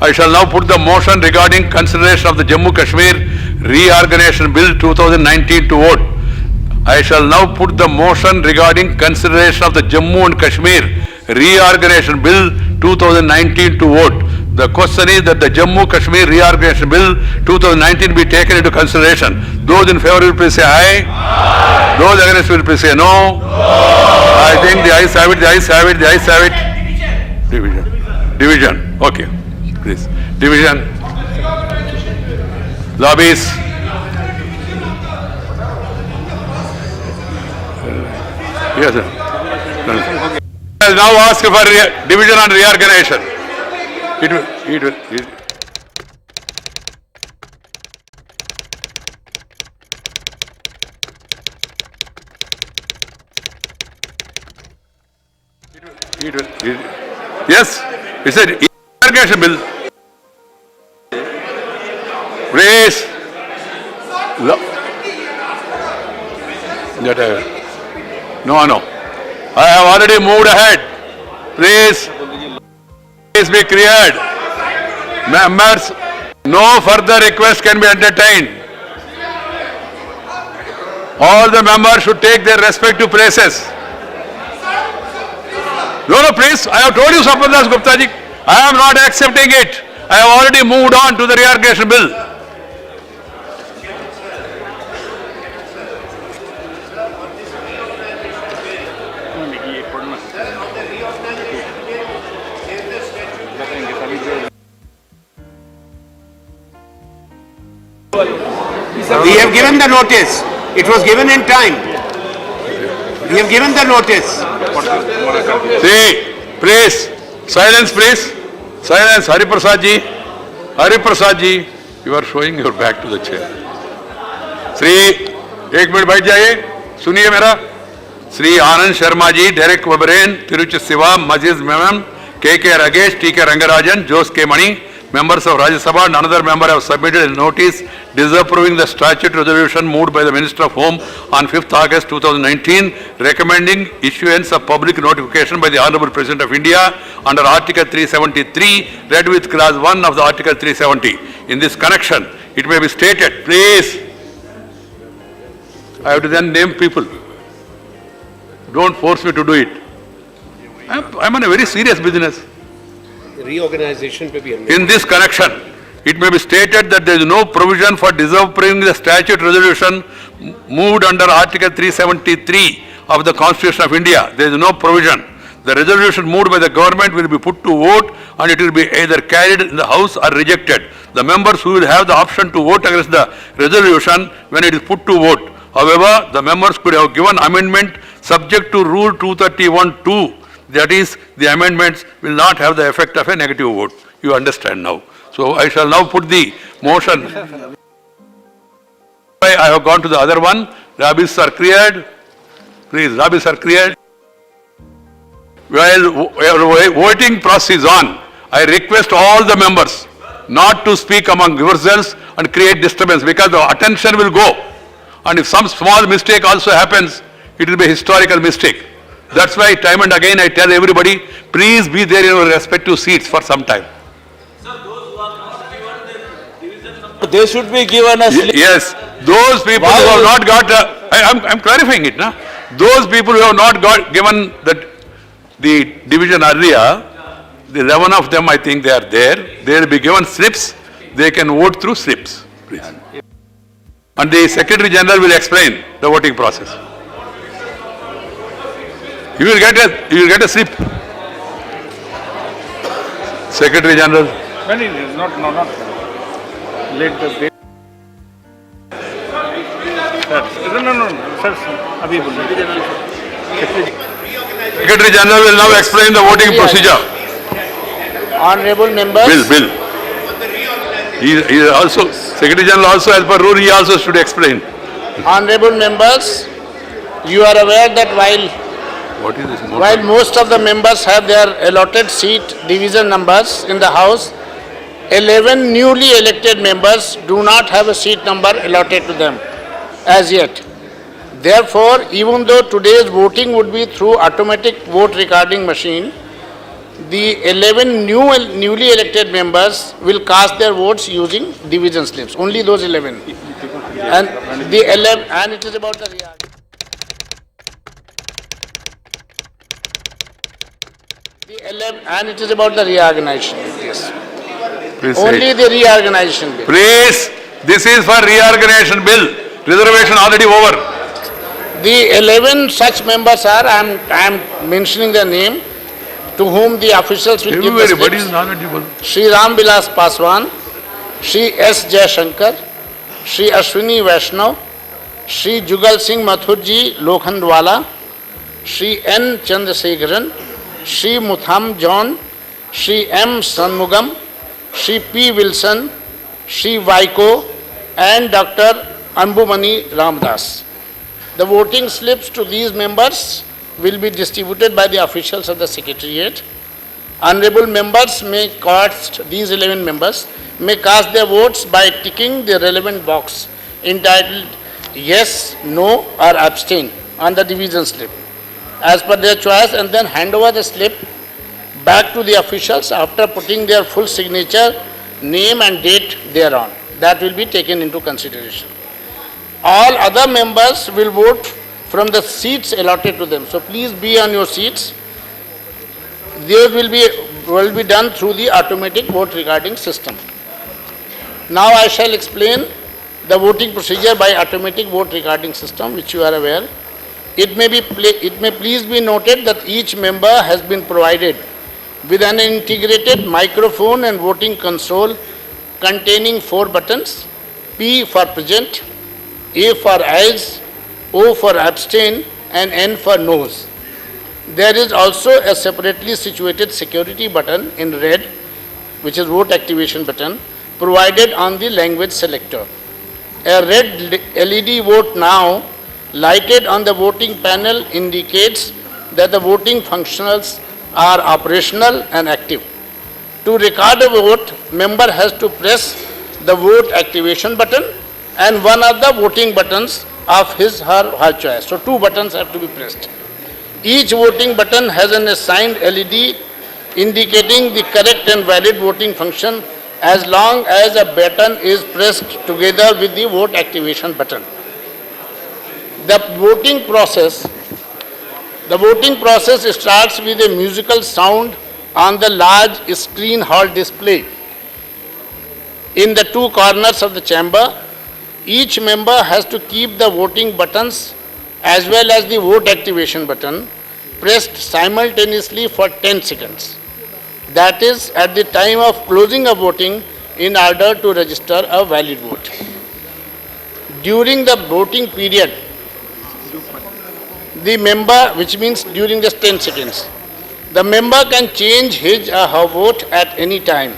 I shall now put the motion regarding consideration of the Jammu Kashmir Reorganization Bill 2019 to vote. I shall now put the motion regarding consideration of the Jammu and Kashmir Reorganization Bill 2019 to vote. The question is that the Jammu Kashmir Reorganization Bill 2019 be taken into consideration. Those in favor will please say aye. Aye. Those against will please say no. I think the ayes have it, the ayes have it, the ayes have it. Division. Division. Okay. Please. Division. Lobbies. Yes, sir. I will now ask for division and reorganization. It will. Yes, it's a reorganization bill. Please. No. I have already moved ahead. Please be cleared. Members, no further request can be entertained. All the members should take their respective places. No, please. I have told you, Sampadas Gupta ji. I am not accepting it. I have already moved on to the reorganization bill. We have given the notice. It was given in time. We have given the notice. See, please, silence, please. Silence, Hari Prasad ji. Hari Prasad ji, you are showing your back to the chair. Shri, एक minute बैठ जाइए, सुनिए मेरा. Shri Anand Sharma ji, Derek Oberyn, Tiruchi Siva, Maziz Memon, K.K. Ragesh, T.K. Rangarajan, Jose K. Mani, members of Rajya Sabha and another member have submitted a notice disapproving the statute resolution moved by the Minister of Home on 5th August 2019 recommending issuance of public notification by the Honorable President of India under Article 373 read with clause 1 of the Article 370. In this connection, it may be stated, please, I have to then name people. Don't force me to do it. I'm on a very serious business. Reorganization पे भी In this connection, it may be stated that there is no provision for disapproving the statute resolution moved under Article 373 of the Constitution of India. There is no provision. The resolution moved by the government will be put to vote and it will be either carried in the House or rejected. The members who will have the option to vote against the resolution when it is put to vote. However, the members could have given amendment subject to Rule 231(2). That is, the amendments will not have the effect of a negative vote. You understand now. So I shall now put the motion. I have gone to the other one. Lobbies are cleared. Please, lobbies are cleared. While voting process is on, I request all the members not to speak among yourselves and create disturbance because the attention will go. And if some small mistake also happens, it will be a historical mistake. That's why time and again I tell everybody, please be there in your respective seats for some time. Sir, those who are not given their division number, they should be given a slip. Yes, those people who have not got, I'm clarifying it, na? Those people who have not got given the division earlier, the 11 of them I think they are there, they will be given slips, they can vote through slips, please. And the Secretary General will explain the voting process. You will get a slip. Secretary General. Not. Let the date. No. Sir, abhi bolna. Secretary General will now explain the voting procedure. Honorable members. Bill. He also, Secretary General also as per rule, he also should explain. Honorable members, you are aware that What is this? while most of the members have their allotted seat division numbers in the House, 11 newly elected members do not have a seat number allotted to them as yet. Therefore, even though today's voting would be through automatic vote recording machine, The 11 newly elected members will cast their votes using division slips. Only those 11. And the 11, and it is about the reorganization. The 11, and it is about the reorganization. Yes. Please say Only it. the reorganization bill. Please, this is for reorganization bill. Reservation already over. The 11 such members are, I am mentioning their name, to whom the officials will give the Everybody is slips. knowledgeable. Shri Ram Vilas Paswan, Shri S. Jayashankar, Shri Ashwini Vaishnav, Shri Jugal Singh Mathurji Lokhandwala, Shri N. Chandrasekharan, Shri Mutham John, Shri M. Sanmugam, Shri P. Wilson, Shri Vaiko, and Dr. Anbumani Ramdas. The voting slips to these members will be distributed by the officials of the Secretariat. Honorable members may cast, these 11 members may cast their votes by ticking the relevant box entitled yes, no or abstain on the division slip as per their choice, and then hand over the slip back to the officials after putting their full signature, name and date thereon. That will be taken into consideration. All other members will vote from the seats allotted to them. So please be on your seats. These will be done through the automatic vote recording system. Now I shall explain the voting procedure by automatic vote recording system, which you are aware. It may please be noted that each member has been provided with an integrated microphone and voting console containing 4 buttons: P for present, A for ayes, O for abstain, and N for noes. There is also a separately situated security button in red, which is vote activation button, provided on the language selector. A red LED vote now lighted on the voting panel indicates that the voting functionals are operational and active. To record a vote, member has to press the vote activation button and one of the voting buttons of his or her choice. So 2 buttons have to be pressed. Each voting button has an assigned LED indicating the correct and valid voting function as long as a button is pressed together with the vote activation button. The voting process starts with a musical sound on the large screen hall display in the 2 corners of the chamber. Each member has to keep the voting buttons as well as the vote activation button pressed simultaneously for 10 seconds. That is at the time of closing of voting in order to register a valid vote. During the voting period, the member, which means during this 10 seconds, the member can change his or her vote at any time.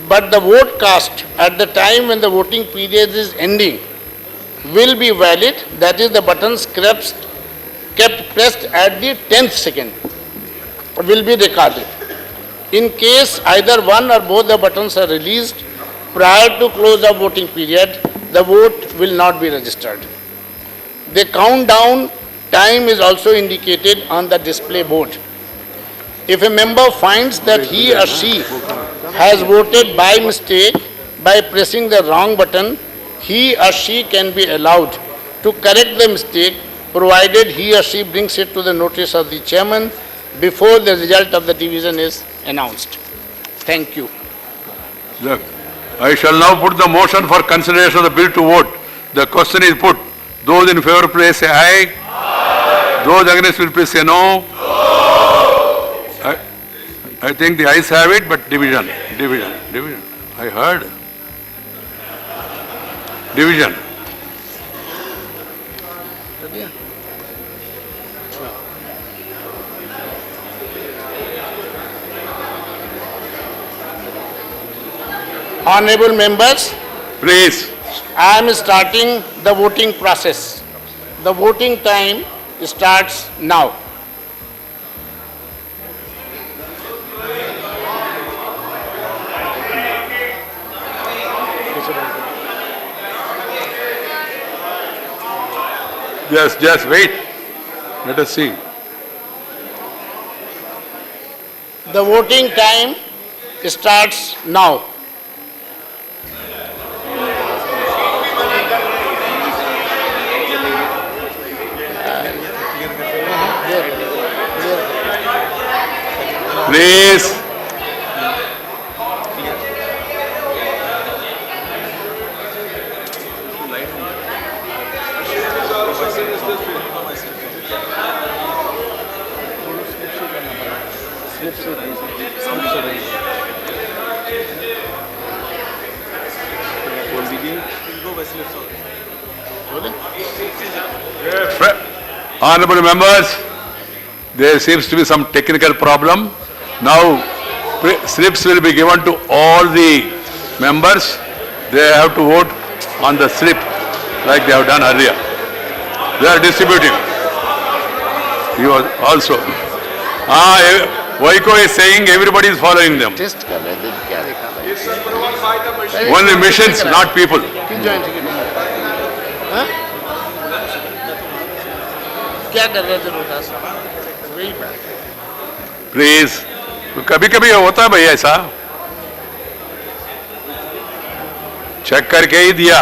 But the vote cast at the time when the voting period is ending will be valid, that is the buttons kept pressed at the 10th second will be recorded. In case either one or both the buttons are released prior to close of voting period, the vote will not be registered. The countdown time is also indicated on the display board. If a member finds that he or she has voted by mistake by pressing the wrong button, he or she can be allowed to correct the mistake provided he or she brings it to the notice of the chairman before the result of the division is announced. Thank you. Look, I shall now put the motion for consideration of the bill to vote. The question is put. Those in favor please say aye. Aye. Those against will please say no. I think the ayes have it, but division. I heard. Division. Honorable members, Please. I am starting the voting process. The voting time starts now. Just wait. Let us see. The voting time starts now. Please. Honorable members, there seems to be some technical problem. Now, slips will be given to all the members. They have to vote on the slip like they have done earlier. They are distributing. You are also. Vaiko is saying everybody is following them. Test कर रहे थे क्या देखा भाई Only missions, not people. किस join ticket हाँ? क्या कर रहे थे रोहतास वही बात प्लीज. कभी कभी होता है भाई ऐसा. चेक करके ही दिया.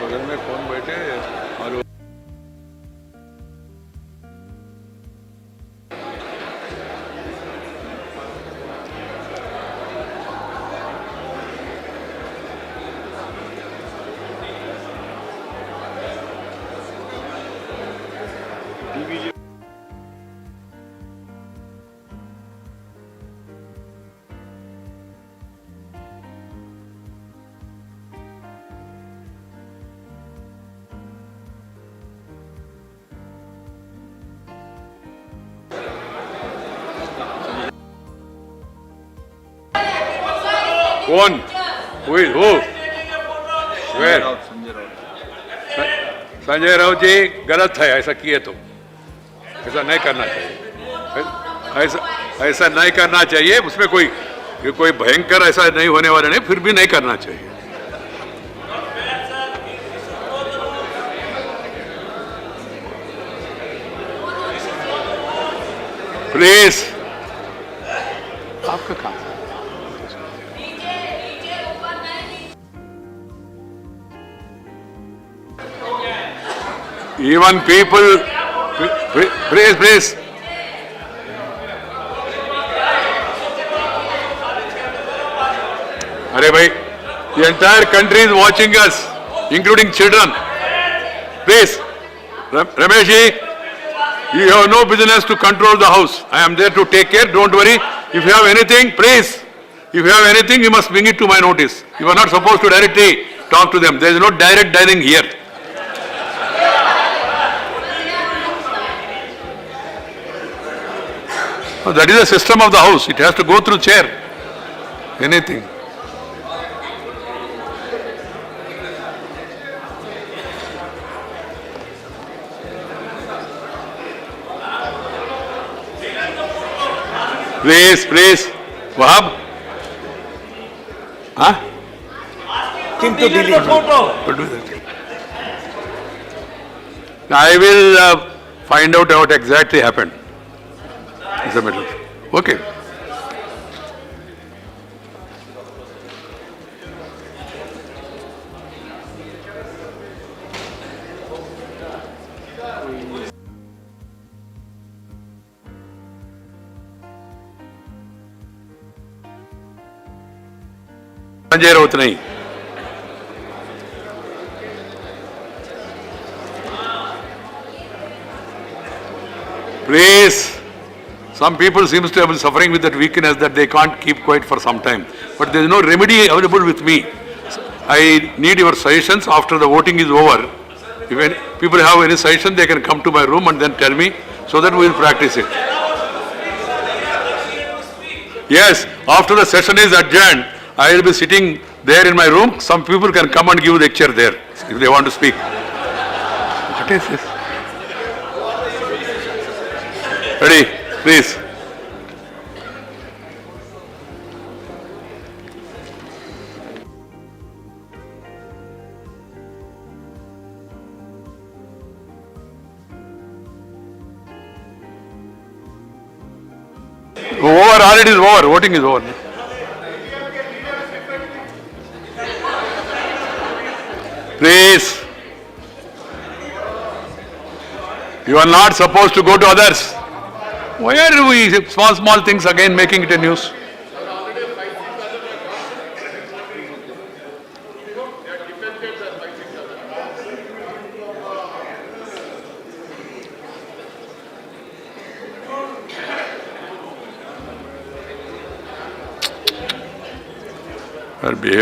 बगल में कौन बैठे और कौन who? Where? संजय राउत जी गलत है. ऐसा किए तो ऐसा नहीं करना चाहिए. ऐसा नहीं करना चाहिए. उसमें कोई भयंकर ऐसा नहीं होने वाला नहीं. फिर भी नहीं करना चाहिए. प्लीज. आपका काम Even people, please. अरे भाई, the entire country is watching us, including children. Please, Ramesh ji, you have no business to control the house. I am there to take care. Don't worry. If you have anything, please. If you have anything, you must bring it to my notice. You are not supposed to directly talk to them. There is no direct dialing here. That is the system of the house. It has to go through chair. Anything. Please. Wahab? Huh? Delete the photo. What do that? I will find out what exactly happened. It's a matter. Okay. Sanjay Raut nahi. Please, some people seems to have been suffering with that weakness that they can't keep quiet for some time. But there is no remedy available with me. I need your suggestions after the voting is over. If any, people have any suggestion, they can come to my room and then tell me so that we will practice it. Yes, after the session is adjourned, I will be sitting there in my room. Some people can come and give lecture there if they want to speak. What is this? Ready, please. Over, all it is over, voting is over. Please. You are not supposed to go to others. Why are we small things again making it a news?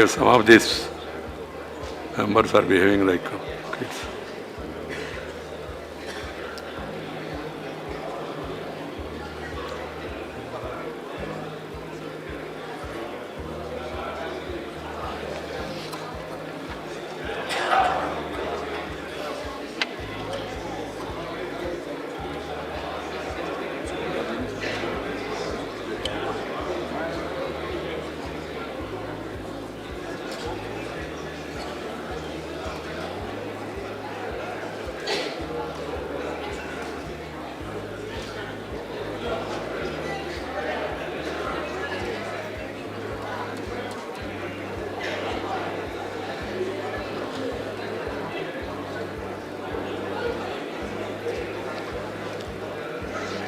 Some of these members are behaving like kids.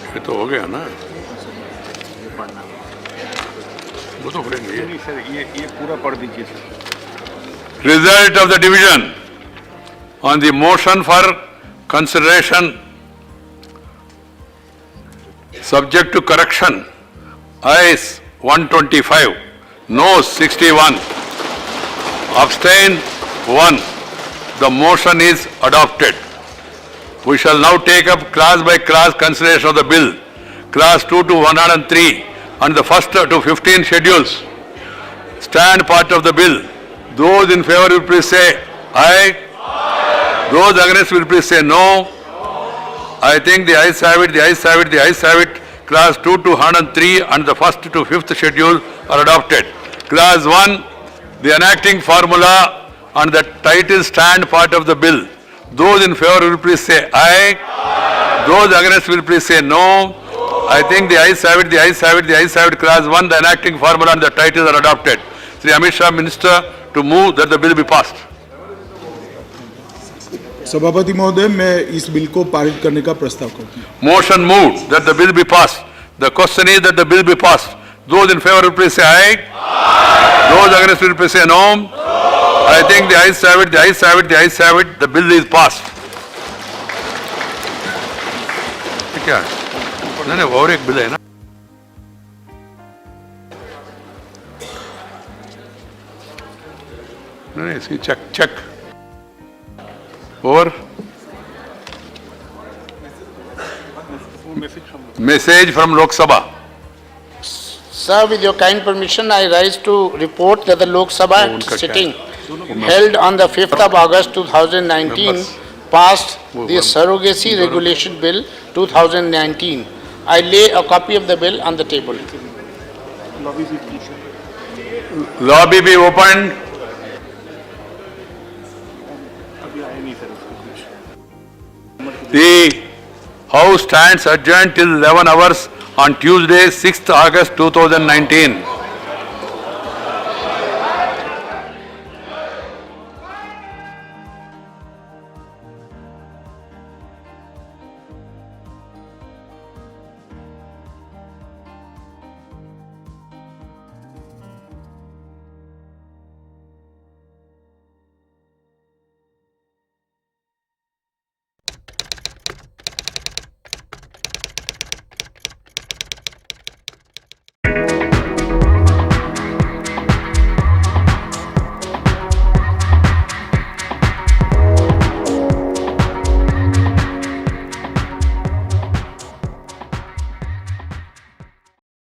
ये तो हो गया ना, वो तो करेंगे। नहीं sir, ये पूरा पढ़ दीजिए sir. Result of the division on the motion for consideration subject to correction, ayes 125, noes 61, abstain 1. The motion is adopted. We shall now take up class by class consideration of the bill. Class 2 to 103 and the first to 15 schedules. Stand part of the bill. Those in favor will please say aye. Those against will please say no. I think the ayes have it, the ayes have it, the ayes have it. Class 2 to 103 and the first to 5th schedule are adopted. Class 1, the enacting formula and the title stand part of the bill. Those in favor will please say aye. Those against will please say no. I think the ayes have it, the ayes have it, the ayes have it. Class 1, the enacting formula and the titles are adopted. Shri Amit Shah, Minister, to move that the bill be passed. सभापति महोदय, मैं इस bill को पारित करने का प्रस्ताव करता हूं। Motion moved that the bill be passed. The question is that the bill be passed. Those in favor will please say aye. Those against will please say no. I think the ayes have it, the ayes have it, the ayes have it. The bill is passed. क्या? नहीं और एक bill है ना? नहीं see check. Over. Message from Lok Sabha. Sir, with your kind permission, I rise to report that the Lok Sabha sitting held on the 5th of August 2019 passed the Surrogacy Regulation Bill 2019 I lay a copy of the bill on the table. Lobby be opened. The House stands adjourned till 11 hours on Tuesday, 6th August 2019.